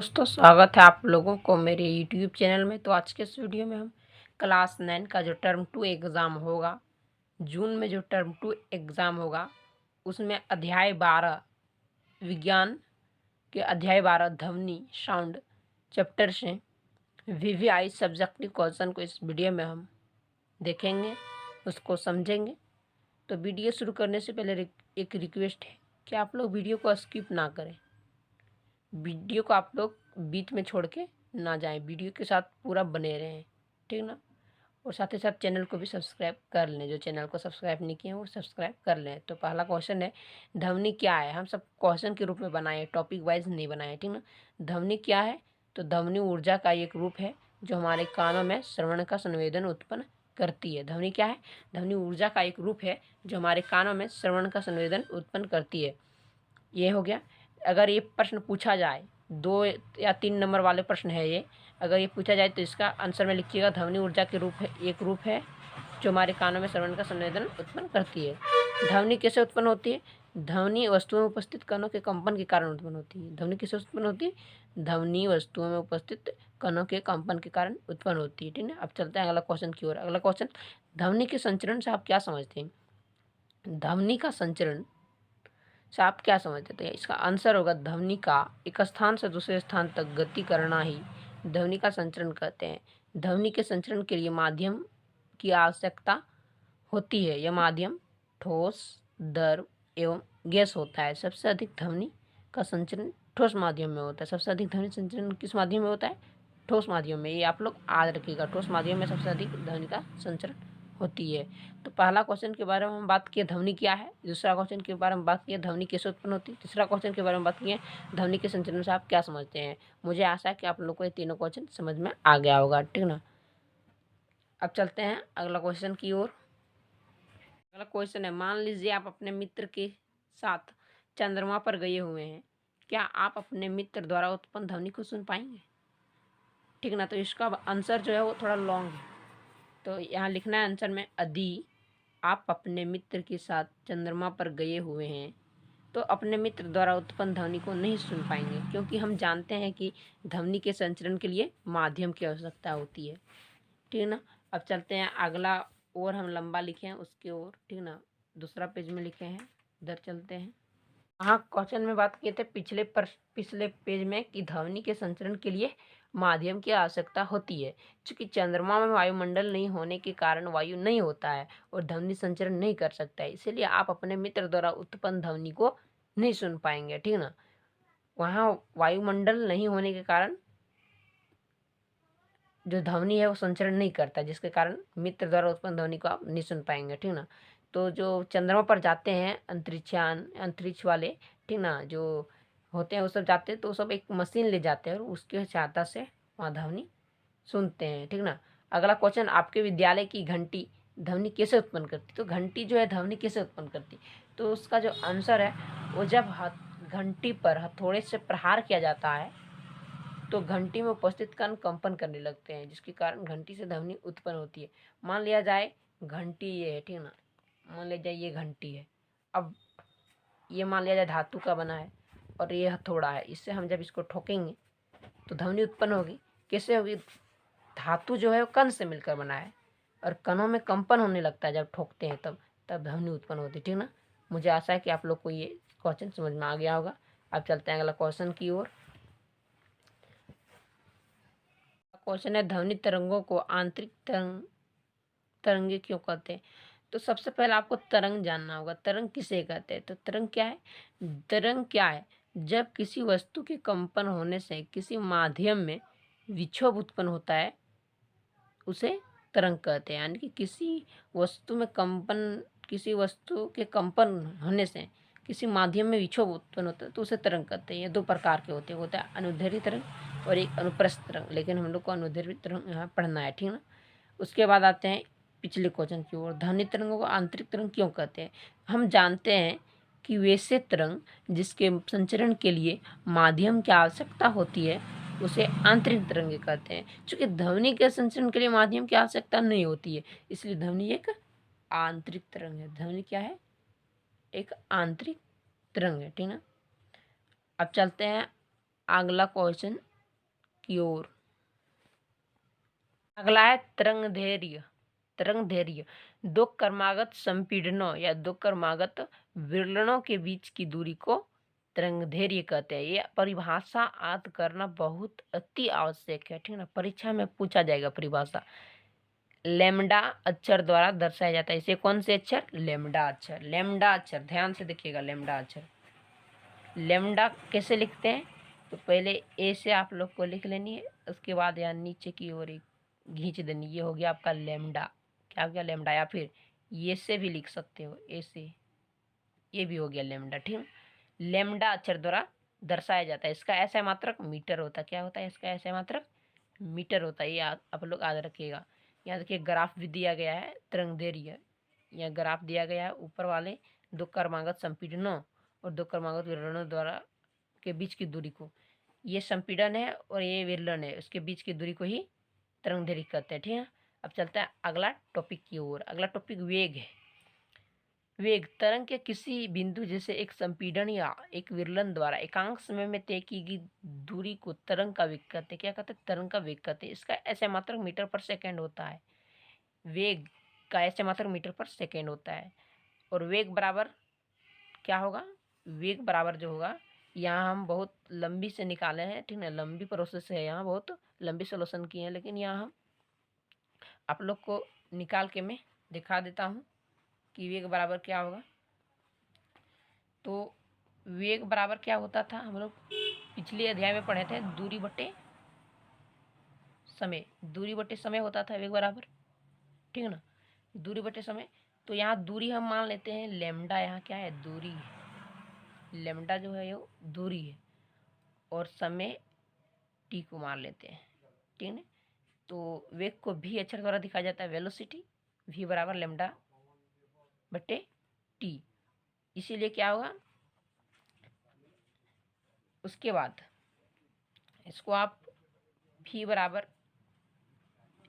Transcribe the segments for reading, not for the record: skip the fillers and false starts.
दोस्तों स्वागत है आप लोगों को मेरे YouTube चैनल में। तो आज के इस वीडियो में हम क्लास 9 का जो टर्म 2 एग्ज़ाम होगा, जून में जो टर्म 2 एग्ज़ाम होगा, उसमें अध्याय 12 विज्ञान के अध्याय 12 ध्वनि साउंड चैप्टर से VVI सब्जेक्टिव क्वेश्चन को इस वीडियो में हम देखेंगे, उसको समझेंगे। तो वीडियो शुरू करने से पहले एक रिक्वेस्ट है कि आप लोग वीडियो को स्किप ना करें, वीडियो को आप लोग बीच में छोड़ के ना जाएं, वीडियो के साथ पूरा बने रहें, ठीक ना। और साथ ही साथ चैनल को भी सब्सक्राइब कर लें, जो चैनल को सब्सक्राइब नहीं किए हैं वो सब्सक्राइब कर लें। तो पहला क्वेश्चन है, ध्वनि क्या है। हम सब क्वेश्चन के रूप में बनाए, टॉपिक वाइज नहीं बनाए, ठीक ना। ध्वनि क्या है? तो ध्वनि ऊर्जा का एक रूप है जो हमारे कानों में श्रवण का संवेदन उत्पन्न करती है। ध्वनि क्या है? ध्वनि ऊर्जा का एक रूप है जो हमारे कानों में श्रवण का संवेदन उत्पन्न करती है। ये हो गया। अगर ये प्रश्न पूछा जाए, 2 या 3 नंबर वाले प्रश्न है ये, अगर ये पूछा जाए तो इसका आंसर में लिखिएगा ध्वनि ऊर्जा के रूप है, एक रूप है जो हमारे कानों में श्रवण का संवेदन उत्पन्न करती है। ध्वनि कैसे उत्पन्न होती है? ध्वनि वस्तुओं में उपस्थित कणों के कंपन के कारण उत्पन्न होती है। ध्वनि कैसे उत्पन्न होती है? ध्वनि वस्तुओं में उपस्थित कणों के कंपन के कारण उत्पन्न होती है, ठीक है। अब चलते हैं अगला क्वेश्चन की ओर। अगला क्वेश्चन, ध्वनि के संचरण से आप क्या समझते हैं? ध्वनि का संचरण से आप क्या समझते हैं? इसका आंसर होगा ध्वनि का एक स्थान से दूसरे स्थान तक गति करना ही ध्वनि का संचरण कहते हैं। ध्वनि के संचरण के लिए माध्यम की आवश्यकता होती है। यह माध्यम ठोस, द्रव एवं गैस होता है। सबसे अधिक ध्वनि का संचरण ठोस माध्यम में होता है। सबसे अधिक ध्वनि संचरण किस माध्यम में होता है? ठोस माध्यम में। ये आप लोग याद रखिएगा, ठोस माध्यम में सबसे अधिक ध्वनि का संचरण होती है। तो पहला क्वेश्चन के बारे में हम बात किए ध्वनि क्या है, दूसरा क्वेश्चन के बारे में बात किए ध्वनि कैसे उत्पन्न होती है, तीसरा क्वेश्चन के बारे में बात किए ध्वनि के संचरण से आप क्या समझते हैं। मुझे आशा है कि आप लोग को ये तीनों क्वेश्चन समझ में आ गया होगा, ठीक ना। अब चलते हैं अगला क्वेश्चन की ओर। अगला क्वेश्चन है, मान लीजिए आप अपने मित्र के साथ चंद्रमा पर गए हुए हैं, क्या आप अपने मित्र द्वारा उत्पन्न ध्वनि को सुन पाएंगे? ठीक ना। तो इसका आंसर जो है वो थोड़ा लॉन्ग है, तो यहाँ लिखना है आंसर में, यदि आप अपने मित्र के साथ चंद्रमा पर गए हुए हैं तो अपने मित्र द्वारा उत्पन्न ध्वनि को नहीं सुन पाएंगे, क्योंकि हम जानते हैं कि ध्वनि के संचरण के लिए माध्यम की आवश्यकता होती है, ठीक ना। अब चलते हैं अगला, और हम लंबा लिखे हैं उसके ओर, ठीक ना। दूसरा पेज में लिखे हैं, इधर चलते हैं। हाँ, क्वेश्चन में बात किए थे पिछले पेज में कि ध्वनि के संचरण के लिए माध्यम की आवश्यकता होती है। चूंकि चंद्रमा में वायुमंडल नहीं होने के कारण वायु नहीं होता है और ध्वनि संचरण नहीं कर सकता है, इसलिए आप अपने मित्र द्वारा उत्पन्न ध्वनि को नहीं सुन पाएंगे, ठीक ना। वहाँ वायुमंडल नहीं होने के कारण जो ध्वनि है वो संचरण नहीं करता, जिसके कारण मित्र द्वारा उत्पन्न ध्वनि को आप नहीं सुन पाएंगे, ठीक ना। तो जो चंद्रमा पर जाते हैं अंतरिक्ष वाले, ठीक ना, जो होते हैं वो सब जाते हैं तो सब एक मशीन ले जाते हैं और उसके सहायता से वहाँ ध्वनि सुनते हैं, ठीक ना। अगला क्वेश्चन, आपके विद्यालय की घंटी ध्वनि कैसे उत्पन्न करती? तो घंटी जो है ध्वनि कैसे उत्पन्न करती? तो उसका जो आंसर है वो जब घंटी पर हथौड़े से प्रहार किया जाता है तो घंटी में उपस्थित कण कंपन करने लगते हैं, जिसके कारण घंटी से ध्वनि उत्पन्न होती है। मान लिया जाए घंटी ये है, ठीक ना, मान लिया जाए ये घंटी है। अब ये मान लिया जाए धातु का बना है और ये हथौड़ा है, इससे हम जब इसको ठोकेंगे तो ध्वनि उत्पन्न होगी। कैसे होगी? धातु जो है वो कण से मिलकर बना है और कणों में कंपन होने लगता है जब ठोकते हैं, तब ध्वनि उत्पन्न होती है, ठीक ना। मुझे आशा है कि आप लोग को ये क्वेश्चन समझ में आ गया होगा। अब चलते हैं अगला क्वेश्चन की ओर। क्वेश्चन है, ध्वनि तरंगों को आंतरिक तरंगे क्यों कहते हैं? तो सबसे पहले आपको तरंग जानना होगा। तरंग किसे कहते हैं? तो तरंग क्या है? तरंग क्या है? जब किसी वस्तु के कंपन होने से किसी माध्यम में विक्षोभ उत्पन्न होता है उसे तरंग कहते हैं। यानी कि किसी वस्तु के कंपन होने से किसी माध्यम में विक्षोभ उत्पन्न होता है तो उसे तरंग कहते हैं। ये दो प्रकार के होते हैं, होता है अनुदैर्ध्य तरंग और एक अनुप्रस्थ तरंग, लेकिन हम लोग को अनुदैर्ध्य तरंग यहाँ पढ़ना है, ठीक ना। उसके बाद आते हैं पिछले क्वेश्चन की ओर, ध्वनि तरंगों को आंतरिक तरंग क्यों कहते हैं? हम जानते हैं कि वैसे तरंग जिसके संचरण के लिए माध्यम की आवश्यकता होती है उसे आंतरिक तरंगे कहते हैं। चूंकि ध्वनि के संचरण के लिए माध्यम की आवश्यकता नहीं होती है, इसलिए ध्वनि एक आंतरिक तरंग है। ध्वनि क्या है? एक आंतरिक तरंग है, ठीक ना। अब चलते हैं अगला क्वेश्चन की ओर। अगला है तरंगदैर्घ्य। तरंगदैर्घ्य दो क्रमागत संपीड़नों या दो क्रमागत विरलनों के बीच की दूरी को तरंगदैर्घ्य कहते हैं। ये परिभाषा याद करना बहुत अति आवश्यक है, ठीक है ना। परीक्षा में पूछा जाएगा परिभाषा। लैम्डा अक्षर द्वारा दर्शाया जाता है। इसे कौन से अक्षर? लैम्डा अक्षर। लैम्डा अक्षर ध्यान से देखिएगा। लैम्डा अक्षर, लैम्डा कैसे लिखते हैं? तो पहले ए से आप लोग को लिख लेनी है, उसके बाद यहाँ नीचे की ओर एक खींच देनी। ये हो गया आपका लैम्डा। क्या हो गया? लैम्डा। या फिर ये से भी लिख सकते हो, ए से, ये भी हो गया लैम्डा, ठीक है। लैम्डा अक्षर द्वारा दर्शाया जाता है। इसका ऐसा मात्रक मीटर होता है। क्या होता है इसका ऐसा मात्रक? मीटर होता है। ये आप लोग याद रखिएगा। यहाँ देखिए ग्राफ भी दिया गया है तरंगदैर्घ्य। यहाँ ग्राफ दिया गया है, ऊपर वाले दो क्रमागत संपीड़नों और दो क्रमागत विरलनों द्वारा के बीच की दूरी को, ये संपीड़न है और ये विरलन है, उसके बीच की दूरी को ही तरंगदैर्घ्य कहते हैं, ठीक है। अब चलता है अगला टॉपिक की ओर। अगला टॉपिक वेग है। वेग तरंग के किसी बिंदु जैसे एक संपीड़न या एक विरलन द्वारा एकांक समय में तय की गई दूरी को तरंग का वेग कहते हैं। क्या कहते हैं? तरंग का वेग कहते हैं। इसका ऐसे मात्रक मीटर पर सेकेंड होता है। वेग का ऐसे मात्रक मीटर पर सेकेंड होता है। और वेग बराबर क्या होगा? वेग बराबर जो होगा, यहाँ हम बहुत लंबी से निकाले हैं, ठीक है। लंबी प्रोसेस है, यहाँ बहुत लंबी सोल्यूशन की है, लेकिन यहाँ हम आप लोग को निकाल के मैं दिखा देता हूँ कि वेग बराबर क्या होगा। तो वेग बराबर क्या होता था? हम लोग पिछले अध्याय में पढ़े थे, दूरी बटे समय। दूरी बटे समय होता था वेग बराबर, ठीक है ना। दूरी बटे समय। तो यहाँ दूरी हम मान लेते हैं लैम्डा। यहाँ क्या है? दूरी है। लैम्डा जो है वो दूरी है और समय टी को मान लेते हैं, ठीक है। तो वेग को भी अक्षर द्वारा दिखाया जाता है, वेलोसिटी। v बराबर लैम्डा बटे टी। इसीलिए क्या होगा, उसके बाद इसको आप v बराबर,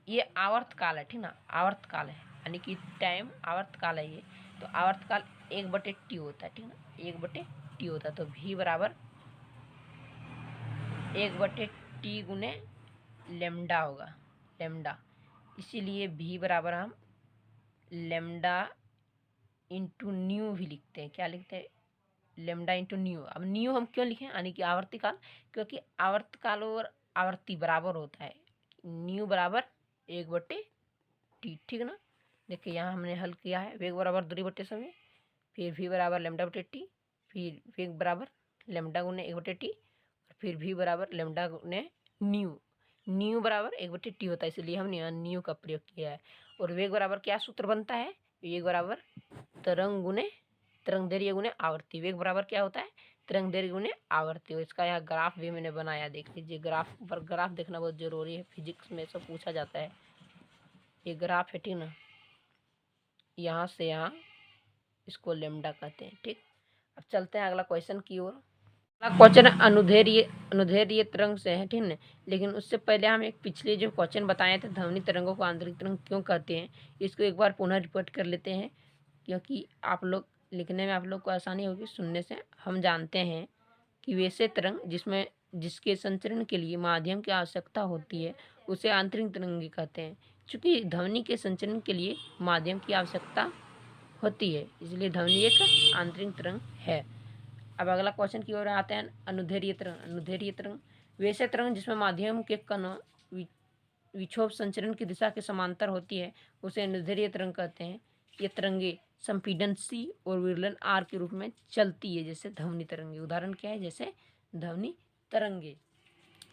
ये आवर्तकाल है, ठीक ना। आवर्तकाल है यानी कि टाइम आवर्तकाल है ये। तो आवर्तकाल 1/t होता है, ठीक ना। 1/t होता है। तो v बराबर 1/t गुने लैम्डा होगा, लैम्डा। इसीलिए v बराबर हम लैम्डा इंटू न्यू भी लिखते हैं। क्या लिखते हैं? Lambda into new. अब न्यू हम क्यों लिखें? यानी कि आवर्तीकाल, क्योंकि आवर्तकाल और आवर्ती बराबर होता है। न्यू बराबर 1/t, ठीक है ना। देखिए यहाँ हमने हल किया है। वेग बराबर दूरी बटे समय, फिर v बराबर लैम्डा बटे टी, फिर वेग बराबर लैम्डा गुने 1/t, और फिर v बराबर लैम्डा गुने न्यू। न्यू बराबर 1/t होता है, इसलिए हमने यहाँ न्यू का प्रयोग किया है। और वेग बराबर क्या सूत्र बनता है? वेग बराबर तरंग गुने तरंगदैर्घ्य गुने आवर्ती। वेग बराबर क्या होता है? तरंगदैर्घ्य गुने आवर्ती। इसका यहाँ ग्राफ भी मैंने बनाया, देख लीजिए। ग्राफ पर ग्राफ देखना बहुत जरूरी है, फिजिक्स में सब पूछा जाता है। ये ग्राफ है, ठीक ना। यहाँ से यहाँ इसको लैम्डा कहते हैं, ठीक। अब चलते हैं अगला क्वेश्चन की ओर। अगला क्वेश्चन अनुदैर्घ्य तरंग से है, ठीक है। लेकिन उससे पहले हम एक पिछले जो क्वेश्चन बताए थे, ध्वनि तरंगों को आंतरिक तरंग क्यों कहते हैं, इसको एक बार पुनः रिपोर्ट कर लेते हैं, क्योंकि आप लोग लिखने में आप लोग को आसानी होगी सुनने से। हम जानते हैं कि वैसे तरंग जिसके संचरण के लिए माध्यम की आवश्यकता होती है उसे आंतरिक तरंग कहते हैं। चूँकि ध्वनि के संचरण के लिए माध्यम की आवश्यकता होती है, इसलिए ध्वनि एक आंतरिक तरंग है। अब अगला क्वेश्चन की ओर आते हैं। अनुदैर्घ्य तरंग। अनुदैर्घ्य तरंग वैसे तरंग जिसमें माध्यम के कणों विक्षोभ संचरण की दिशा के समांतर होती है उसे अनुदैर्घ्य तरंग कहते हैं। ये तरंगे संपीड़न C और विरलन R के रूप में चलती है, जैसे ध्वनि तरंगे। उदाहरण क्या है? जैसे ध्वनि तरंगे,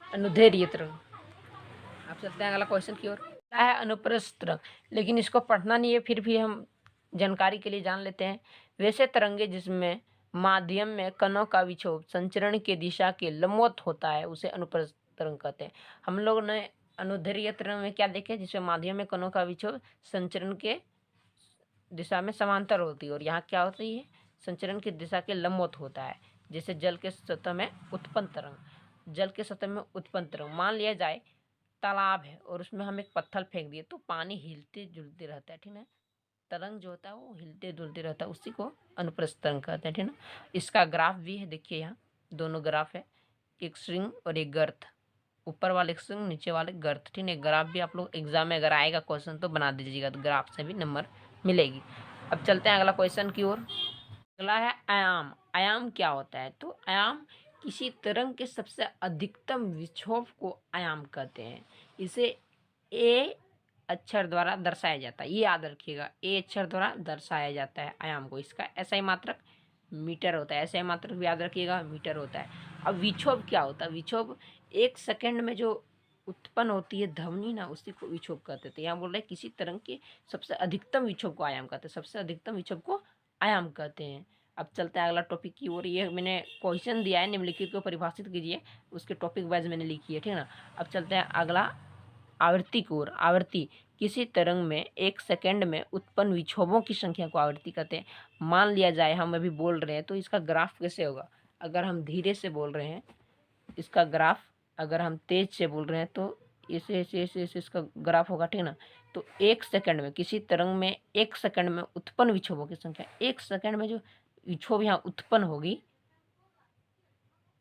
अनुदैर्घ्य तरंग। आप चलते हैं अगला क्वेश्चन की ओर। क्या है अनुप्रस्थ तरंग? लेकिन इसको पढ़ना नहीं है, फिर भी हम जानकारी के लिए जान लेते हैं। वैसे तरंगे जिसमें माध्यम में कणों का विक्षोभ संचरण के दिशा के लंबवत होता है उसे अनुप्रस्थ तरंग कहते हैं। हम लोग ने अनुदैर्घ्य तरंग में क्या देखे? जिसमें माध्यम में कणों का विक्षोभ संचरण के दिशा में समांतर होती है, और यहाँ क्या होती है? संचरण की दिशा के लंबवत होता है। जैसे जल के सतह में उत्पन्न तरंग। जल के सतह में उत्पन्न तरंग, मान लिया जाए तालाब है और उसमें हम एक पत्थर फेंक दिए तो पानी हिलते जुलते रहता है, ठीक है। तरंग जो होता है वो हिलते डुलते रहता है, उसी को अनुप्रस्थ तरंग कहते हैं, ठीक है ना। इसका ग्राफ भी है, देखिए यहाँ दोनों ग्राफ है, एक श्रृंग और एक गर्त। ऊपर वाले स्ट्रिंग नीचे वाले गर्त। ठीक है, ग्राफ भी आप लोग एग्जाम में अगर आएगा क्वेश्चन तो बना दीजिएगा, तो ग्राफ से भी नंबर मिलेगी। अब चलते हैं अगला क्वेश्चन की ओर। अगला है आयाम। आयाम क्या होता है? तो आयाम किसी तरंग के सबसे अधिकतम विक्षोभ को आयाम कहते हैं। इसे ए अक्षर द्वारा दर्शाया जाता है, ये याद रखिएगा, ए अक्षर द्वारा दर्शाया जाता है आयाम को। इसका SI मात्रक मीटर होता है, SI मात्रक भी याद रखिएगा, मीटर होता है। अब विक्षोभ क्या होता है? विक्षोभ 1 सेकंड में जो उत्पन्न होती है ध्वनि ना, उसी को विक्षोभ कहते थे। यहाँ बोल रहे हैं किसी तरंग के सबसे अधिकतम विक्षोभ को आयाम कहते हैं, सबसे अधिकतम विक्षोभ को आयाम कहते हैं। अब चलते हैं अगला टॉपिक की ओर। ये मैंने क्वेश्चन दिया है, निम्नलिखित को परिभाषित कीजिए, उसके टॉपिक वाइज मैंने लिखी है, ठीक है ना। अब चलते हैं अगला आवृत्ति की ओर। आवृत्ति किसी तरंग में 1 सेकंड में उत्पन्न विक्षोभों की संख्या को आवृत्ति कहते हैं। मान लिया जाए हम अभी बोल रहे हैं, तो इसका ग्राफ कैसे होगा? अगर हम धीरे से बोल रहे हैं इसका ग्राफ, अगर हम तेज से बोल रहे हैं तो ऐसे ऐसे ऐसे ऐसे इसका ग्राफ होगा, ठीक है ना। तो 1 सेकंड में किसी तरंग में 1 सेकंड में उत्पन्न विक्षोभों की संख्या, 1 सेकंड में जो विक्षोभ यहाँ उत्पन्न होगी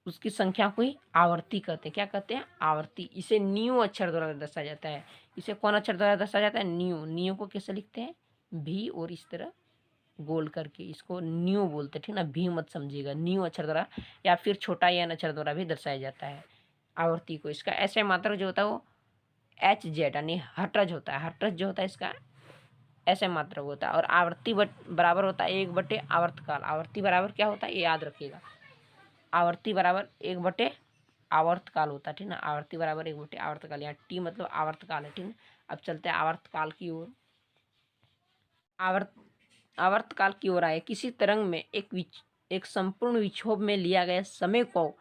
उसकी संख्या को ही आवर्ती कहते हैं। क्या कहते हैं? आवर्ती। इसे न्यू अक्षर द्वारा दर्शाया जाता है। इसे कौन अक्षर द्वारा दर्शाया जाता है? न्यू। न्यू को कैसे लिखते हैं? भी और इस तरह गोल करके, इसको न्यू बोलते हैं, ठीक ना। भी मत समझिएगा, न्यू अक्षर द्वारा या फिर छोटा एन अक्षर द्वारा भी दर्शाया जाता है आवर्ती को। इसका ऐसे मात्रक जो होता है वो HZ यानी हर्ट्ज होता है। हर्ट्ज जो होता है इसका ऐसे मात्रक होता है। और आवर्ती बराबर होता है 1/, आवर्तकाल। आवर्ती बराबर क्या होता है ये याद रखिएगा, आवर्ती बराबर 1/, आवर्तकाल होता है, ठीक ना। आवर्ती बराबर 1/, आवर्तकाल, यहाँ T मतलब आवर्तकाल है, ठीक ना। अब चलते हैं आवर्तकाल की ओर। आवर्तकाल की ओर आए। किसी तरंग में एक संपूर्ण विक्षोभ में लिया गया समय को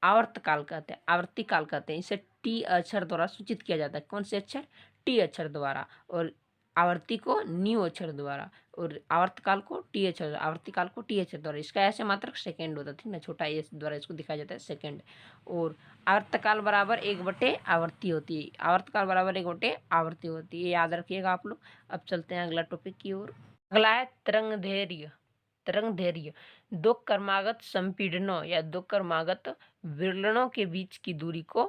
आवर्तकाल कहते हैं, आवर्ती काल कहते हैं। इसे T अक्षर द्वारा सूचित किया जाता है। कौन से अक्षर? T अक्षर द्वारा। और आवर्ती को न्यू अक्षर द्वारा, और आवर्तकाल को T अक्षर, आवर्तीकाल को T अक्षर द्वारा। इसका ऐसे मात्रक सेकेंड होता है, ठीक ना, छोटा एस द्वारा इसको दिखाया जाता है सेकेंड। और आवर्तकाल बराबर 1/, आवर्ती होती है। आवर्तकाल बराबर 1/, आवर्ती होती है, याद रखिएगा आप लोग। अब चलते हैं अगला टॉपिक की ओर। अगला है तरंगदैर्घ्य। तरंगदैर्घ्य दो क्रमागत संपीड़नों या दो क्रमागत विरलनों के बीच की दूरी को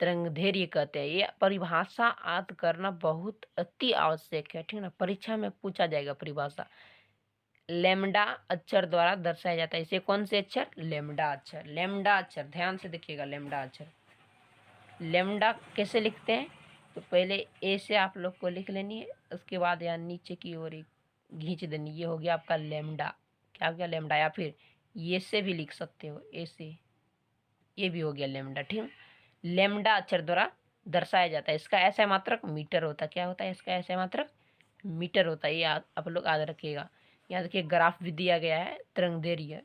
तरंगदैर्घ्य कहते हैं। ये परिभाषा याद करना बहुत अति आवश्यक है, ठीक है ना। परीक्षा में पूछा जाएगा परिभाषा। लैम्डा अक्षर द्वारा दर्शाया जाता है। इसे कौन से अक्षर? लैम्डा अक्षर। लैम्डा अक्षर ध्यान से देखिएगा, लैम्डा अक्षर। लैम्डा कैसे लिखते हैं? तो पहले ए से आप लोग को लिख लेनी है, उसके बाद यहाँ नीचे की ओर एक खींच देनी। ये हो गया आपका लैम्डा। क्या हो गया? लैम्डा। या फिर ये से भी लिख सकते हो, ए से, ये भी हो गया लैम्डा, ठीक है। लैम्डा अक्षर द्वारा दर्शाया जाता है। इसका ऐसा मात्रक मीटर होता है। क्या होता है इसका ऐसा मात्रक? मीटर होता है। ये आप लोग याद रखिएगा। यहाँ देखिए ग्राफ भी दिया गया है तरंगदैर्घ्य,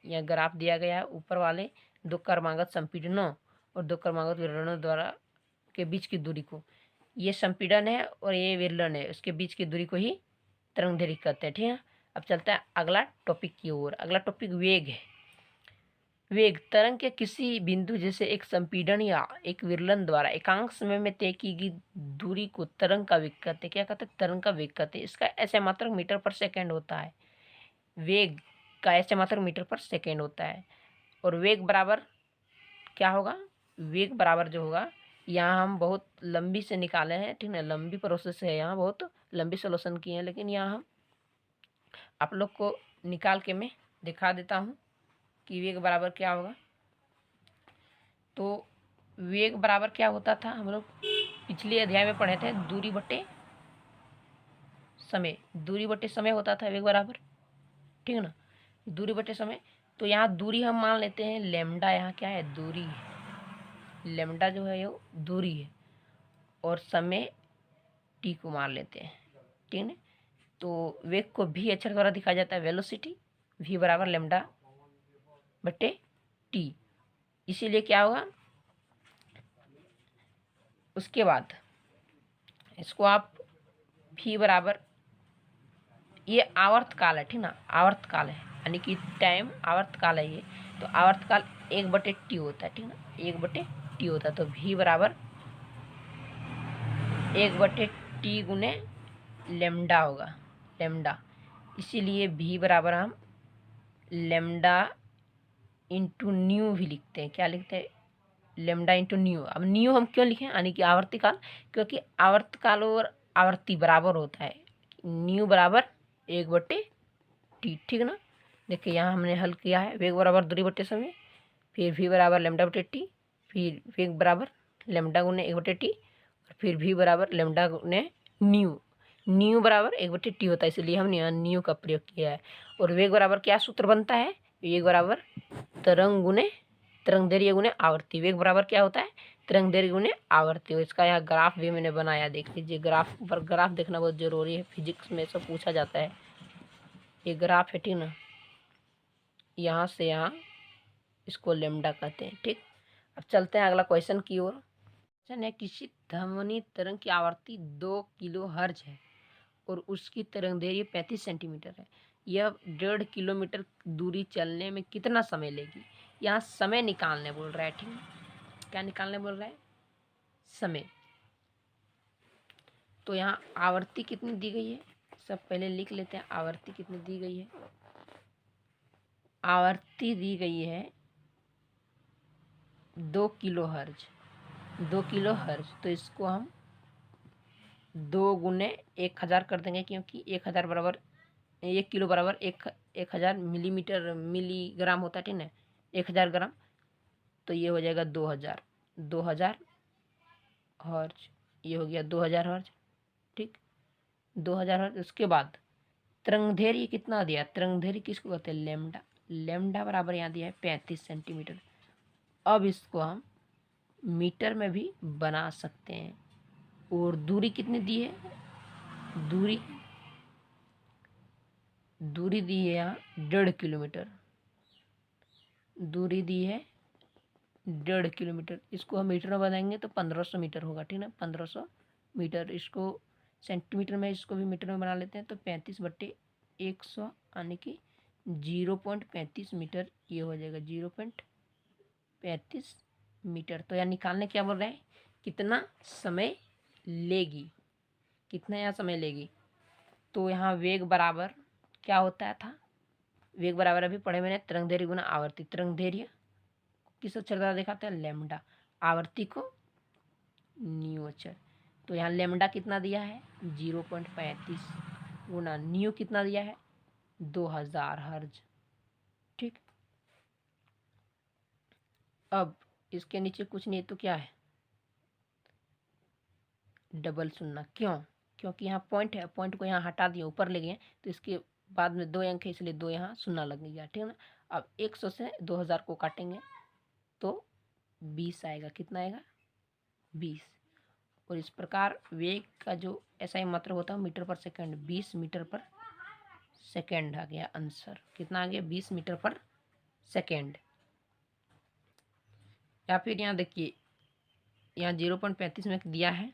यह ग्राफ दिया गया है। ऊपर वाले दो क्रमागत संपीड़नों और दो क्रमागत विरलनों द्वारा के बीच की दूरी को, ये संपीड़न है और ये विरलन है, उसके बीच की दूरी को ही तरंगदैर्घ्य कहते हैं, ठीक है। अब चलता है अगला टॉपिक की ओर। अगला टॉपिक वेग है। वेग तरंग के किसी बिंदु जैसे एक संपीड़न या एक विरलन द्वारा एकांक समय में तय की गई दूरी को तरंग का वेग कहते हैं। क्या कहते हैं? तरंग का वेग कहते हैं। इसका ऐसे मात्रक मीटर पर सेकेंड होता है। वेग का ऐसे मात्रक मीटर पर सेकेंड होता है। और वेग बराबर क्या होगा? वेग बराबर जो होगा, यहाँ हम बहुत लंबी से निकाले हैं, ठीक है, लंबी प्रोसेस है, यहाँ बहुत लंबी सोल्यूशन किए हैं, लेकिन यहाँ हम आप लोग को निकाल के मैं दिखा देता हूँ कि वेग बराबर क्या होगा। तो वेग बराबर क्या होता था, हम लोग पिछले अध्याय में पढ़े थे, दूरी बटे समय। दूरी बटे समय होता था वेग बराबर, ठीक है ना, दूरी बटे समय। तो यहाँ दूरी हम मान लेते हैं लैम्डा, यहाँ क्या है? दूरी है। लैम्डा जो है वो दूरी है, और समय टी को मान लेते हैं, ठीक है। तो वेग को भी अक्षर द्वारा दिखाया जाता है, वेलोसिटी। v बराबर लैम्डा बटे टी। इसीलिए क्या होगा, उसके बाद इसको आप v बराबर, ये आवर्तकाल है, ठीक ना, आवर्तकाल है, यानी कि टाइम आवर्तकाल है ये। तो आवर्तकाल 1/t होता है, ठीक ना, 1/t होता है। तो v बराबर 1/t गुने लैम्डा होगा, लैम्डा। इसीलिए v बराबर हम लैम्डा इंटू न्यू भी लिखते हैं। क्या लिखते हैं? Lambda into new. अब न्यू हम क्यों लिखें, यानी कि आवर्तीकाल, क्योंकि आवर्तकाल और आवर्ती बराबर होता है। न्यू बराबर 1/t, ठीक ना। देखिए यहाँ हमने हल किया है, वेग बराबर दूरी बटे समय, फिर v बराबर लेमडा बटे टी, फिर वेग बराबर लेमडा गुने 1/t, और फिर v बराबर लेमडा गुने न्यू। न्यू बराबर 1/t होता है, इसलिए हमने यहाँ न्यू का प्रयोग किया है। और वेग बराबर क्या सूत्र बनता है, वेग बराबर तरंग गुने तरंग दैर्घ्य गुने आवर्ती। वेग बराबर क्या होता है, तरंग दैर्घ्य गुने आवर्ती। और इसका यहाँ ग्राफ भी मैंने बनाया, देख लीजिए। ग्राफ पर ग्राफ देखना बहुत जरूरी है, फिजिक्स में सब पूछा जाता है। ये ग्राफ है, ठीक ना। यहाँ से यहाँ इसको लेमडा कहते हैं, ठीक। अब चलते हैं अगला क्वेश्चन की ओर। क्वेश्चन है, किसी ध्वनि तरंग की आवृत्ति 2 किलो हर्ज है और उसकी तरंग दैर्घ्य 35 सेंटीमीटर है। यह 1.5 किलोमीटर दूरी चलने में कितना समय लेगी। यहाँ समय निकालने बोल रहा है, ठीक है। क्या निकालने बोल रहा है, समय। तो यहाँ आवृत्ति कितनी दी गई है, सब पहले लिख लेते हैं। आवृत्ति कितनी दी गई है, आवृत्ति दी गई है 2 किलो हर्ज। 2 किलो हर्ज, तो इसको हम 2 गुने 1000 कर देंगे, क्योंकि 1000 बराबर 1 किलो बराबर 1000 मिलीमीटर मिलीग्राम होता है, ठीक है। 1000 ग्राम, तो ये हो जाएगा 2000 हर्ज। ये हो गया 2000 हर्ज, ठीक। 2000 हर्ज। उसके बाद तरंगदैर्घ्य कितना दिया, तरंगदैर्घ्य किसको कहते हैं, लेमडा। लेमडा बराबर यहाँ दिया है 35 सेंटीमीटर। अब इसको हम मीटर में भी बना सकते हैं। और दूरी कितनी दी है, दूरी दी है यहाँ 1.5 किलोमीटर। दूरी दी है 1.5 किलोमीटर। इसको हम मीटर में बनाएंगे तो 1500 मीटर होगा, ठीक ना। 1500 मीटर। इसको सेंटीमीटर में, इसको भी मीटर में बना लेते हैं, तो 35/100 यानी कि 0.35 मीटर। ये हो जाएगा 0.35 मीटर। तो यहाँ निकालने क्या बोल रहे हैं, कितना समय लेगी, कितना यहाँ समय लेगी। तो यहाँ वेग बराबर क्या होता था, वेग बराबर अभी पढ़े मैंने, तरंगदैर्घ्य गुना आवर्ती। तरंगदैर्घ्य किस अक्षर द्वारा दिखाते हैं, लेमडा। आवर्ती को न्यू अक्षर। तो यहाँ लेमडा कितना दिया है, 0.35 गुना न्यू कितना दिया है, 2000 हर्ज, ठीक। अब इसके नीचे कुछ नहीं तो क्या है, डबल सुनना। क्यों, क्योंकि यहाँ पॉइंट है, पॉइंट को यहाँ हटा दिए, ऊपर ले गए, तो इसके बाद में 2 अंक है, इसलिए 2 यहाँ सुनना लग गया, ठीक है ना। अब 100 से 2000 को काटेंगे तो 20 आएगा। कितना आएगा, 20। और इस प्रकार वेग का जो ऐसा मात्रा होता है मीटर पर सेकंड, 20 मीटर पर सेकंड आ गया आंसर। कितना आ गया, 20 मीटर पर सेकंड। या फिर यहाँ देखिए, यहाँ 0.35 में दिया है,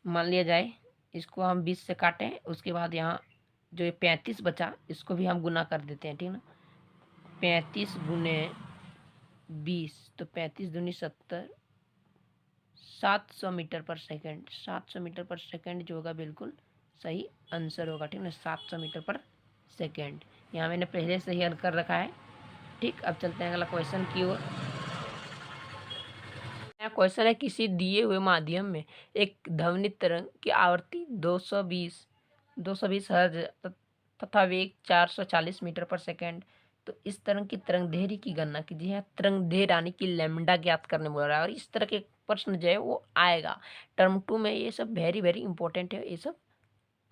मान लिया जाए इसको हम 20 से काटें, उसके बाद यहाँ जो 35 बचा, इसको भी हम गुना कर देते हैं, ठीक ना। 35 गुने 20, तो 35 दूनी 70, 700 मीटर पर सेकंड। 700 मीटर पर सेकंड जो होगा बिल्कुल सही आंसर होगा, ठीक ना। 700 मीटर पर सेकंड। यहाँ मैंने पहले से ही हल कर रखा है, ठीक। अब चलते हैं अगला क्वेश्चन की ओर। क्वेश्चन है, किसी दिए हुए माध्यम में एक ध्वनि तरंग की आवृत्ति 220 हर्ज तथा वेग 440 मीटर पर सेकंड। तो इस तरंग की तरंगदैर्घ्य की गणना कीजिए। यहाँ तरंगदैर्घ्य यानी कि लैम्डा ज्ञात करने बोल रहा है। और इस तरह के प्रश्न जो है वो आएगा टर्म 2 में। ये सब वेरी वेरी इंपॉर्टेंट है, ये सब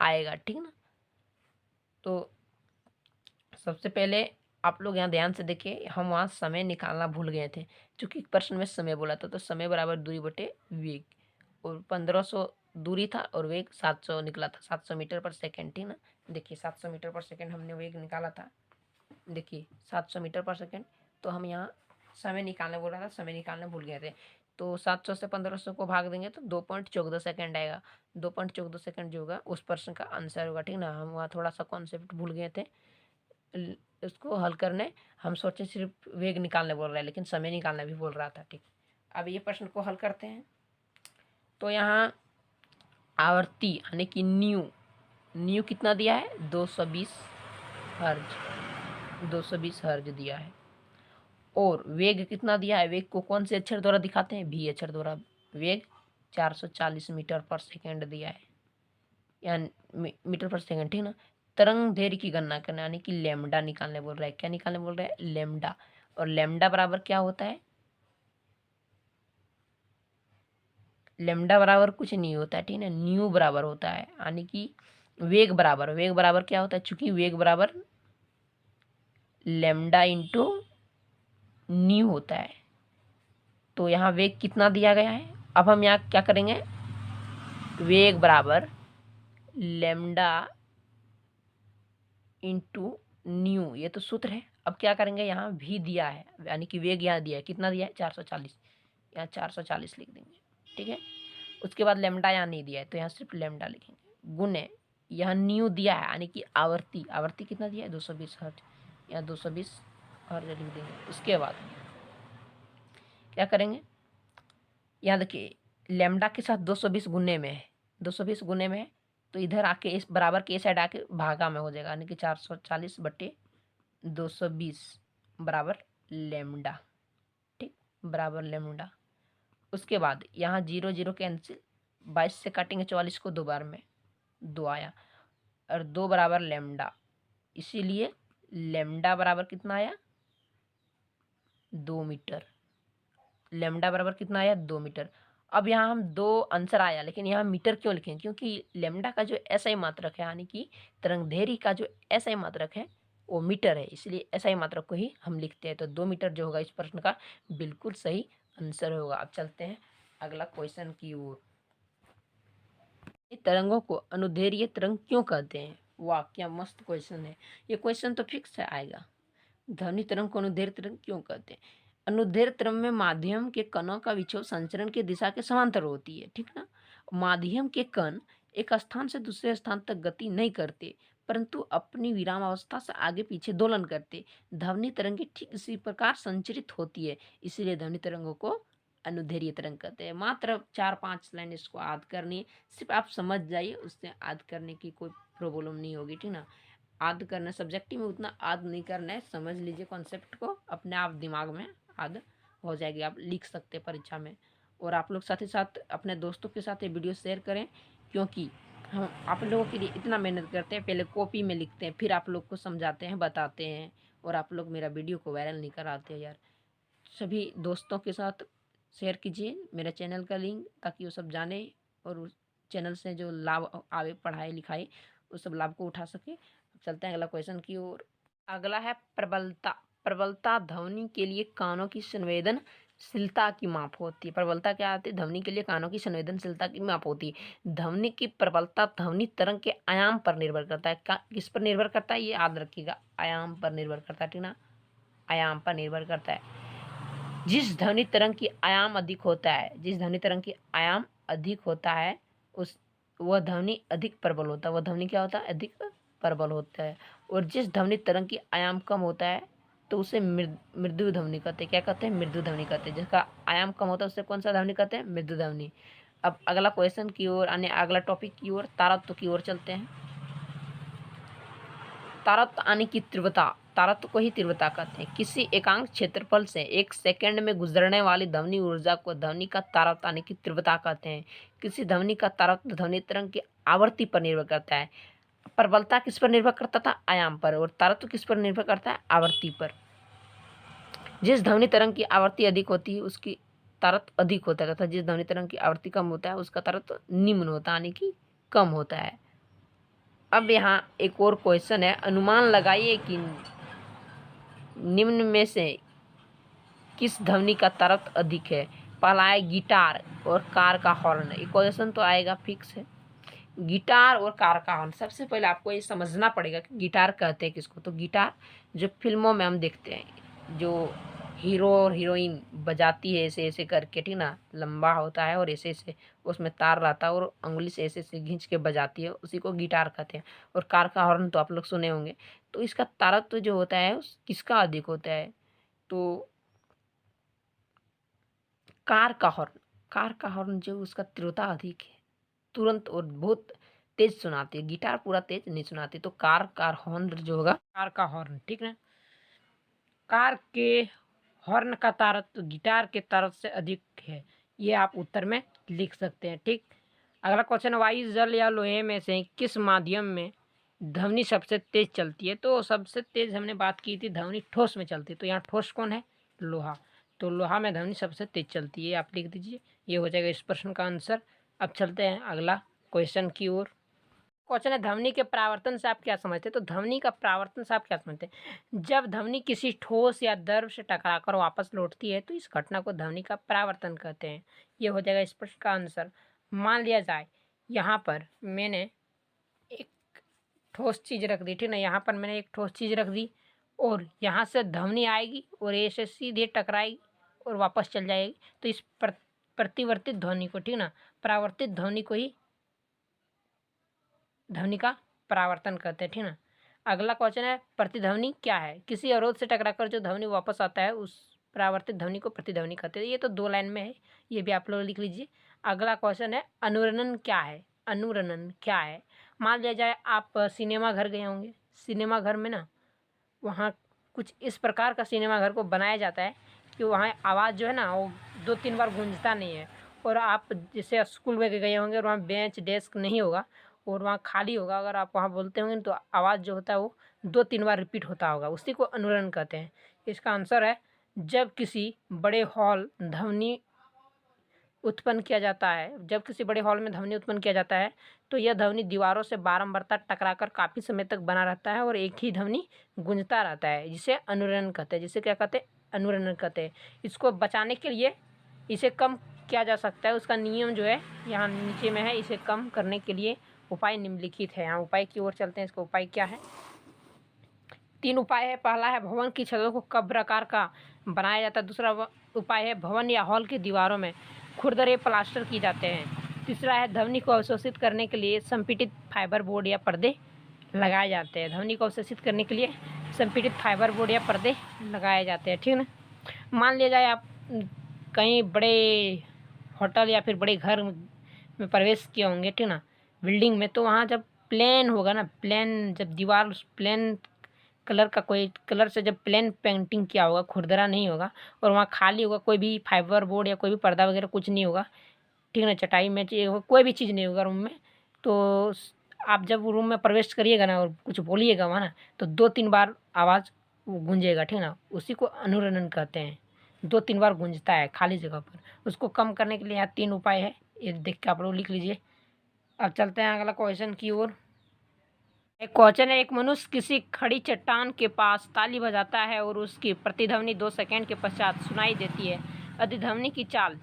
आएगा, ठीक ना। तो सबसे पहले आप लोग यहाँ ध्यान से देखिए, हम वहाँ समय निकालना भूल गए थे, क्योंकि प्रश्न में समय बोला था। तो समय बराबर दूरी बटे वेग, और 1500 दूरी था और वेग 700 निकला था, 700 मीटर पर सेकंड, ठीक ना। देखिए 700 मीटर पर सेकंड हमने वेग निकाला था, देखिए 700 मीटर पर सेकंड। तो हम यहाँ समय निकालने बोल रहा था, समय निकालने भूल गए थे। तो 700 से 1500 को भाग देंगे तो 2.14 सेकंड आएगा। 2.14 सेकंड जो होगा उस प्रश्न का आंसर होगा, ठीक ना। हम वहाँ थोड़ा सा कॉन्सेप्ट भूल गए थे। इसको हल करने हम सोचे सिर्फ वेग निकालने बोल रहा है, लेकिन समय निकालना भी बोल रहा था, ठीक। अब ये प्रश्न को हल करते हैं। तो यहाँ आवर्ती यानी कि न्यू कितना दिया है, 220 हर्ज। 220 हर्ज दिया है। और वेग कितना दिया है, वेग को कौन से अक्षर द्वारा दिखाते हैं, भी अक्षर द्वारा। वेग 440 मीटर पर सेकेंड दिया है, या मीटर पर सेकेंड, ठीक ना। तरंग दैर्घ्य की गणना करना यानी कि लेमडा निकालने बोल रहा है। क्या निकालने बोल रहा है, लेमडा। और लेमडा बराबर क्या होता है, लेमडा बराबर कुछ नहीं होता है, ठीक है, न्यू बराबर होता है। यानी कि वेग बराबर क्या होता है, चूंकि वेग बराबर लेमडा इंटू न्यू होता है। तो यहाँ वेग कितना दिया गया है, अब हम यहाँ क्या करेंगे, वेग बराबर लेमडा इंटू न्यू, ये तो सूत्र है। अब क्या करेंगे, यहाँ भी दिया है यानी कि वेग यहाँ दिया है, कितना दिया है 440, यहाँ 440 लिख देंगे, ठीक है। उसके बाद लेमडा यहाँ नहीं दिया है तो यहाँ सिर्फ लेमडा लिखेंगे, गुने यहाँ न्यू दिया है यानी कि आवर्ती कितना दिया है 220 हर्ट्ज, यहाँ 220 हर्ट्ज लिख देंगे। उसके बाद क्या करेंगे, यहाँ देखिए लेमडा के साथ 220 गुने में है, 220 गुने में है तो इधर आके इस बराबर के साइड आके भागा में हो जाएगा, यानी कि 440 बटे 220 बराबर लेमडा, ठीक, बराबर लेमडा। उसके बाद यहाँ 0 0 कैंसिल, 22 से काटेंगे 44 को 2 बार में, 2 आया, और 2 बराबर लेमडा, इसीलिए लेमडा बराबर कितना आया 2 मीटर, लेमडा बराबर कितना आया 2 मीटर। अब यहाँ हम 2 आंसर आया, लेकिन यहाँ मीटर क्यों लिखें, क्योंकि लेमडा का जो एसआई मात्रक है यानी कि तरंग दैर्घ्य का जो एसआई मात्रक है वो मीटर है, इसलिए एसआई मात्रक को ही हम लिखते हैं। तो 2 मीटर जो होगा इस प्रश्न का बिल्कुल सही आंसर होगा। अब चलते हैं अगला क्वेश्चन की ओर। तरंगों को अनुदैर्घ्य तरंग क्यों कहते हैं, वाह क्या मस्त क्वेश्चन है, ये क्वेश्चन तो फिक्स है आएगा। ध्वनि तरंग को अनुदैर्घ्य तरंग क्यों कहते हैं, अनुदैर्घ्य तरंग में माध्यम के कणों का विक्षोभ संचरण की दिशा के समांतर होती है, ठीक ना। माध्यम के कण एक स्थान से दूसरे स्थान तक गति नहीं करते, परंतु अपनी विराम अवस्था से आगे पीछे दोलन करते। ध्वनि तरंगे ठीक इसी प्रकार संचरित होती है, इसीलिए ध्वनि तरंगों को अनुदैर्घ्य तरंग कहते हैं। मात्र 4-5 लाइन इसको याद करनी है, सिर्फ आप समझ जाइए, उससे याद करने की कोई प्रॉब्लम नहीं होगी, ठीक ना। याद करना सब्जेक्टिव में उतना याद नहीं करना है, समझ लीजिए कॉन्सेप्ट को, अपने आप दिमाग में याद हो जाएगी, आप लिख सकते हैं परीक्षा में। और आप लोग साथ ही साथ अपने दोस्तों के साथ ये वीडियो शेयर करें, क्योंकि हम आप लोगों के लिए इतना मेहनत करते हैं, पहले कॉपी में लिखते हैं, फिर आप लोग को समझाते हैं, बताते हैं, और आप लोग मेरा वीडियो को वायरल नहीं कराते यार। सभी दोस्तों के साथ शेयर कीजिए मेरे चैनल का लिंक, ताकि वो सब जाने और उस चैनल से जो लाभ आवे पढ़ाई लिखाई उस सब लाभ को उठा सके। चलते हैं अगला क्वेश्चन की ओर। अगला है प्रबलता। प्रबलता ध्वनि के लिए कानों की संवेदनशीलता की माप होती है। प्रबलता क्या आती है, ध्वनि के लिए कानों की संवेदनशीलता की माप होती है। ध्वनि की प्रबलता ध्वनि तरंग के आयाम पर निर्भर करता है। किस पर निर्भर करता है, ये याद रखिएगा, आयाम पर निर्भर करता है, ठीक ना, आयाम पर निर्भर करता है। जिस ध्वनि तरंग की आयाम अधिक होता है, जिस ध्वनि तरंग की आयाम अधिक होता है उस वह ध्वनि अधिक प्रबल होता है, वह ध्वनि क्या होता है, अधिक प्रबल होता है। और जिस ध्वनि तरंग की आयाम कम होता है तो उसे मृदु ध्वनि कहते हैं। क्या कहते हैं, मृदु ध्वनि कहते हैं। जिसका आयाम कम होता है उसे कौन सा ध्वनि कहते हैं, मृदु ध्वनि। अब अगला क्वेश्चन की ओर, अगला टॉपिक की ओर, तारत्व की ओर चलते हैं। तारत्व यानी कि तीव्रता, तारत्व को ही तीव्रता कहते हैं। किसी एकांक क्षेत्रफल से 1 सेकंड में गुजरने वाली ध्वनि ऊर्जा को ध्वनि का तारत्व यानी कि तीव्रता कहते हैं। किसी ध्वनि का तारत्व ध्वनि तरंग की आवृत्ति पर निर्भर करता है। प्रबलता किस पर निर्भर करता था, आयाम पर, और तारत्व किस पर निर्भर करता है, आवृत्ति पर। जिस ध्वनि तरंग की आवृत्ति अधिक होती है उसकी तारत्व अधिक होता है, तथा जिस ध्वनि तरंग की आवृत्ति कम होता है उसका तारत्व निम्न होता है यानी कि कम होता है। अब यहाँ एक और क्वेश्चन है, अनुमान लगाइए कि निम्न में से किस ध्वनि का तारत्व अधिक है। पहला है गिटार और कार का हॉर्न। ये क्वेश्चन तो आएगा फिक्स है, गिटार और कार का हॉर्न। सबसे पहले आपको ये समझना पड़ेगा कि गिटार कहते हैं किसको। तो गिटार जो फिल्मों में हम देखते हैं, जो हीरो और हीरोइन बजाती है ऐसे ऐसे करके, ठीक ना, लंबा होता है और ऐसे ऐसे उसमें तार रहता है और उंगली से ऐसे ऐसे खींच के बजाती है, उसी को गिटार कहते हैं। और कार का हॉर्न तो आप लोग सुने होंगे। तो इसका तारत्व जो होता है उस किसका अधिक होता है, तो कार का हॉर्न जो उसका तीव्रता अधिक है, तुरंत और बहुत तेज सुनाती है। गिटार पूरा तेज नहीं सुनाती। तो कार हॉर्न जो होगा, कार का हॉर्न, ठीक है। कार के हॉर्न का तारतम्य गिटार के तारतम्य से अधिक है। ये आप उत्तर में लिख सकते हैं। ठीक, अगला क्वेश्चन, वायु, जल या लोहे में से किस माध्यम में ध्वनि सबसे तेज चलती है? तो सबसे तेज हमने बात की थी ध्वनि ठोस में चलती है, तो यहाँ ठोस कौन है? लोहा। तो लोहा में ध्वनि सबसे तेज चलती है, आप लिख दीजिए। ये हो जाएगा इस प्रश्न का आंसर। अब चलते हैं अगला क्वेश्चन की ओर। क्वेश्चन है, ध्वनि के परावर्तन से आप क्या समझते हैं? तो ध्वनि का परावर्तन से आप क्या समझते हैं? जब ध्वनि किसी ठोस या द्रव से टकराकर वापस लौटती है तो इस घटना को ध्वनि का परावर्तन कहते हैं। ये हो जाएगा इस प्रश्न का आंसर। मान लिया जाए यहाँ पर मैंने एक ठोस चीज़ रख दी, ठीक ना, यहाँ पर मैंने एक ठोस चीज़ रख दी और यहाँ से ध्वनि आएगी और ऐसे सीधे टकराएगी और वापस चल जाएगी, तो इस प्रतिवर्तित ध्वनि को, ठीक ना, परावर्तित ध्वनि को ही ध्वनि का परावर्तन कहते हैं। ठीक ना, अगला क्वेश्चन है, प्रतिध्वनि क्या है? किसी अवरोध से टकराकर जो ध्वनि वापस आता है उस परावर्तित ध्वनि को प्रतिध्वनि कहते हैं। ये तो 2 लाइन में है, ये भी आप लोग लिख लीजिए। अगला क्वेश्चन है, अनुरणन क्या है? अनुरणन क्या है? मान लिया जाए आप सिनेमा घर गए होंगे, सिनेमा घर में ना वहाँ कुछ इस प्रकार का सिनेमा घर को बनाया जाता है कि वहाँ आवाज़ जो है ना वो 2-3 बार गूंजता नहीं है। और आप जैसे स्कूल में गए होंगे और वहाँ बेंच डेस्क नहीं होगा और वहाँ खाली होगा, अगर आप वहाँ बोलते होंगे तो आवाज़ जो होता है वो 2-3 बार रिपीट होता होगा, उसी को अनुरण कहते हैं। इसका आंसर है, जब किसी बड़े हॉल ध्वनि उत्पन्न किया जाता है, जब किसी बड़े हॉल में ध्वनि उत्पन्न किया जाता है तो यह ध्वनि दीवारों से बारंबार टकराकर काफ़ी समय तक बना रहता है और एक ही ध्वनि गूंजता रहता है, जिसे अनुरणन कहते हैं। जिसे क्या कहते हैं? अनुरणन कहते हैं। इसको बचाने के लिए इसे कम किया जा सकता है, उसका नियम जो है यहाँ नीचे में है। इसे कम करने के लिए उपाय निम्नलिखित है। यहाँ उपाय की ओर चलते हैं। इसका उपाय क्या है? 3 उपाय है। पहला है, भवन की छतों को कब्र आकार का बनाया जाता है। दूसरा उपाय है, भवन या हॉल की दीवारों में खुरदरे प्लास्टर किए जाते हैं। तीसरा है, ध्वनि को अवशोषित करने के लिए संपीड़ित फाइबर बोर्ड या पर्दे लगाए जाते हैं। ध्वनि को अवशोषित करने के लिए संपीड़ित फाइबर बोर्ड या पर्दे लगाए जाते हैं। ठीक ना, मान लिया जाए आप कहीं बड़े होटल या फिर बड़े घर में प्रवेश किए होंगे, ठीक ना, बिल्डिंग में, तो वहाँ जब प्लेन होगा ना, प्लेन, जब दीवार प्लेन कलर का, कोई कलर से जब प्लेन पेंटिंग किया होगा, खुरदरा नहीं होगा और वहाँ खाली होगा, कोई भी फाइबर बोर्ड या कोई भी पर्दा वगैरह कुछ नहीं होगा, ठीक ना, चटाई में कोई भी चीज़ नहीं होगा रूम में, तो आप जब रूम में प्रवेश करिएगा ना और कुछ बोलिएगा वहाँ ना, तो 2-3 बार आवाज़ गूंजेगा, ठीक ना, उसी को अनुरणन कहते हैं। 2-3 बार गूंजता है खाली जगह पर। उसको कम करने के लिए यहाँ 3 उपाय है, ये देख के आप लोग लिख लीजिए। अब चलते हैं अगला क्वेश्चन की ओर। एक क्वेश्चन है, एक मनुष्य किसी खड़ी चट्टान के पास ताली बजाता है और उसकी प्रतिध्वनि 2 सेकंड के पश्चात सुनाई देती है। यदि ध्वनि की चाल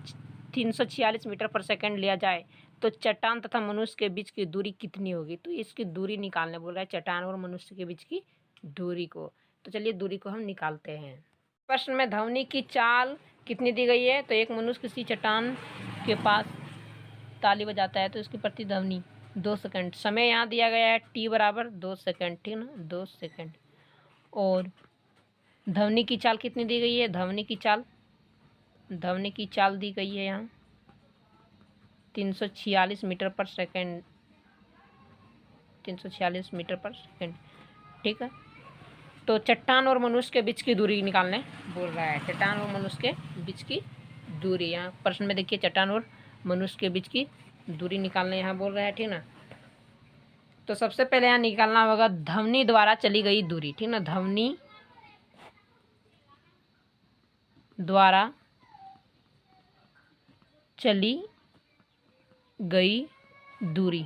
346 मीटर पर सेकंड लिया जाए तो चट्टान तथा मनुष्य के बीच की दूरी कितनी होगी? तो इसकी दूरी निकालने बोल रहा है, चट्टान और मनुष्य के बीच की दूरी को। तो चलिए दूरी को हम निकालते हैं। प्रश्न में ध्वनि की चाल कितनी दी गई है? तो एक मनुष्य किसी चट्टान के पास ताली बजाता है तो इसकी प्रतिध्वनि 2 सेकंड। समय यहाँ दिया गया है t बराबर 2 सेकंड, ठीक ना, 2 सेकंड। और ध्वनि की चाल कितनी दी गई है? ध्वनि की चाल दी गई है यहाँ 346 मीटर पर सेकंड, 346 मीटर पर सेकंड, ठीक है। तो चट्टान और मनुष्य के बीच की दूरी निकालने बोल रहा है। चट्टान और मनुष्य के बीच की दूरी, यहाँ प्रश्न में देखिए, चट्टान और मनुष्य के बीच की दूरी निकालने यहाँ बोल रहा है, ठीक ना। तो सबसे पहले यहाँ निकालना होगा ध्वनि द्वारा चली गई दूरी, ठीक ना, ध्वनि द्वारा चली गई दूरी।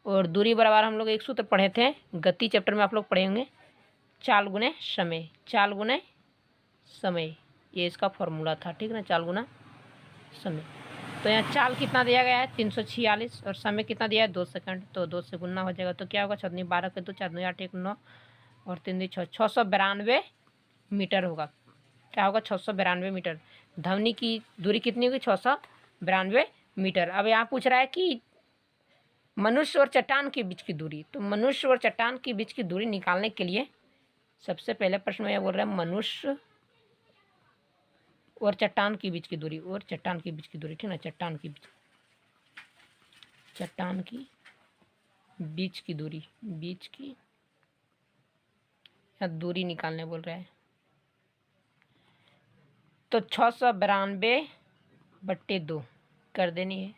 और दूरी बराबर हम लोग एक सूत्र पढ़े थे गति चैप्टर में, आप लोग पढ़े होंगे, चाल गुने समय, चाल गुने समय, ये इसका फॉर्मूला था, ठीक ना, चाल गुना समय। तो यहाँ चाल कितना दिया गया है? 346 और समय कितना दिया है? 2 सेकंड। तो 2 से गुना हो जाएगा तो क्या होगा? 6 12 के 2 4 2 8 1 9 और 3 2 6 692 मीटर होगा। क्या होगा? 692 मीटर। ध्वनि की दूरी कितनी होगी? 692 मीटर। अब यहाँ पूछ रहा है कि मनुष्य और चट्टान के बीच की दूरी। तो मनुष्य और चट्टान के बीच की दूरी निकालने के लिए सबसे पहले प्रश्न में यह बोल रहा है मनुष्य और चट्टान के बीच की दूरी, और चट्टान के बीच की दूरी, ठीक ना, चट्टान की बीच की दूरी, बीच की दूरी निकालने बोल रहा है। तो 692/2 कर देनी है।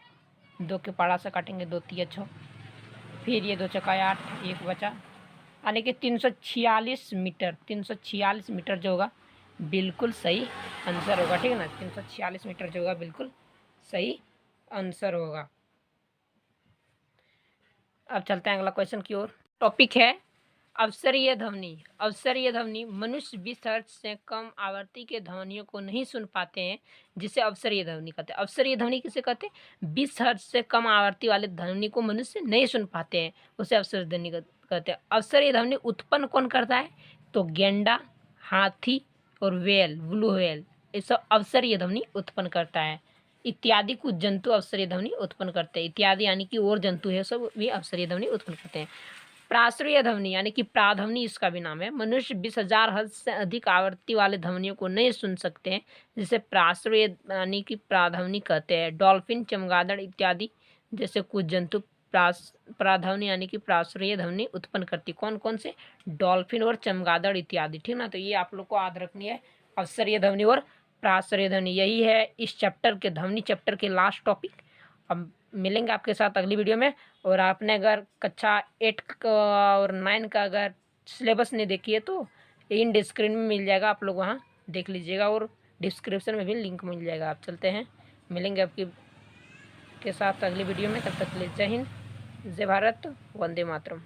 2 के पाड़ा से काटेंगे, 2 तिया 6, फिर ये 2 चौका 8, 1 बचा, यानी कि 346 मीटर। 346 मीटर जो होगा बिल्कुल सही आंसर होगा, ठीक है ना। 346 मीटर जो होगा बिल्कुल सही आंसर होगा। अब चलते हैं अगला क्वेश्चन की ओर। टॉपिक है अवसरीय ध्वनि। अवसरीय ध्वनि मनुष्य 20 हर्ट्ज से कम आवृत्ति के ध्वनियों को नहीं सुन पाते हैं, जिसे अवसरीय ध्वनि कहते हैं। अवसरीय ध्वनि किसे कहते हैं? 20 हर्ट्ज से कम आवृत्ति वाले ध्वनि को मनुष्य नहीं सुन पाते हैं, उसे अवसरीय ध्वनि कहते हैं। अवसरीय ध्वनि उत्पन्न कौन करता है? तो गेंडा, हाथी और व्हेल, ब्लू व्हेल, ये सब अवसरीय ध्वनि उत्पन्न करता है। इत्यादि कुछ जंतु अवसरीय ध्वनि उत्पन्न करते हैं। इत्यादि यानी कि और जंतु है सब भी अवसरीय ध्वनि उत्पन्न करते हैं। प्राश्रयी ध्वनि यानी कि प्राध्वनि इसका भी नाम है। मनुष्य 20,000 हर्ट्ज से अधिक आवृत्ति वाले ध्वनियों को नहीं सुन सकते हैं, जिसे प्राश्रयी यानी कि प्राध्वनि कहते हैं। डॉल्फिन, चमगादड़ इत्यादि जैसे कुछ जंतु प्राध्वनि यानी कि प्राश्रयी ध्वनि उत्पन्न करती। कौन कौन से? डॉल्फिन और चमगादड़ इत्यादि, ठीक ना। तो ये आप लोग को याद रखनी है, अवसरीय ध्वनि और प्राश्रयी ध्वनि। यही है इस चैप्टर के, ध्वनि चैप्टर के लास्ट टॉपिक। अब मिलेंगे आपके साथ अगली वीडियो में। और आपने अगर कक्षा 8 और 9 का अगर सिलेबस नहीं देखी है तो इन डिस्क्रिप्शन में मिल जाएगा, आप लोग वहाँ देख लीजिएगा, और डिस्क्रिप्शन में भी लिंक मिल जाएगा। आप चलते हैं, मिलेंगे आपकी के साथ अगली वीडियो में। तब तक के लिए जय हिंद, जय भारत, वंदे मातरम।